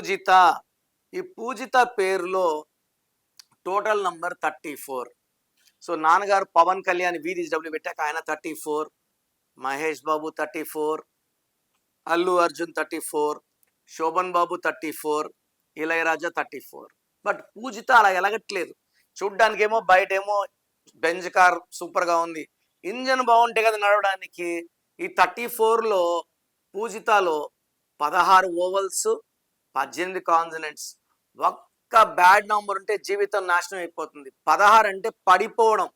పూజిత. ఈ పూజిత పేరులో total number 34. So నాన్నగారు పవన్ కళ్యాణ్ వీధి పెట్టాక ఆయన 34, మహేష్ బాబు 34, అల్లు అర్జున్ 34, శోభన్ బాబు 34, ఇళయరాజా 34. బట్ పూజిత అలా ఎలగట్లేదు. చూడ్డానికేమో బయటేమో బెంజ్ కార్ సూపర్గా ఉంది, ఇంజన్ బాగుంటే కదా నడవడానికి. ఈ 34లో పూజితలో 16 ఓవల్స్, 18 కాన్సనెంట్స్. ఒక్క బ్యాడ్ నంబర్ ఉంటే జీవితం నాశనం అయిపోతుంది. 16 అంటే పడిపోవడం.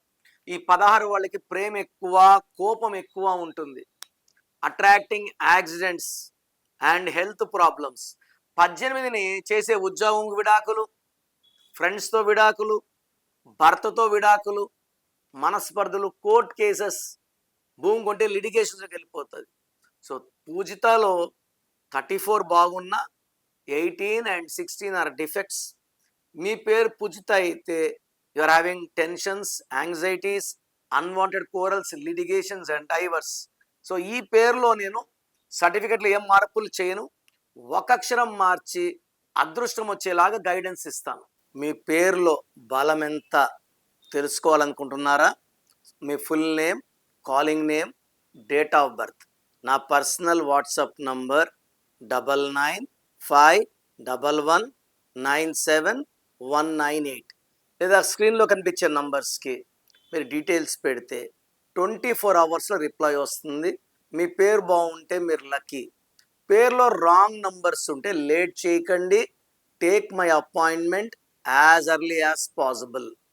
ఈ 16 వాళ్ళకి ప్రేమ ఎక్కువ, కోపం ఎక్కువ ఉంటుంది. Attracting accidents and health problems. 18ని చేసే ఉద్యోగం విడాకులు, ఫ్రెండ్స్తో విడాకులు, భర్తతో విడాకులు, మనస్పర్ధలు, కోర్ట్ కేసెస్, భూమి కొంటే లిటిగేషన్స్కి వెళ్ళిపోతుంది. సో పూజితలో 34 బాగున్నా 18 అండ్ 16 ఆర్ డిఫెక్ట్స్. మీ పేరు పూజిత అయితే you are having tensions, anxieties, unwanted quarrels, litigations and divorce. So ఈ పేరులో నేను సర్టిఫికెట్లు ఏం మార్పులు చేయను, ఒక అక్షరం మార్చి అదృష్టం వచ్చేలాగా గైడెన్స్ ఇస్తాను. మీ పేరులో బలం ఎంత తెలుసుకోవాలనుకుంటున్నారా? మీ full name, calling name, date of birth, నా పర్సనల్ వాట్సాప్ నంబర్ 99511197 లేదా స్క్రీన్లో కనిపించే నంబర్స్కి మీరు డీటెయిల్స్ పెడితే 24 అవర్స్లో రిప్లై వస్తుంది. మీ పేరు బాగుంటే మీరు లక్కీ. పేరులో రాంగ్ నంబర్స్ ఉంటే లేట్ చేయకండి. Take my appointment as early as possible.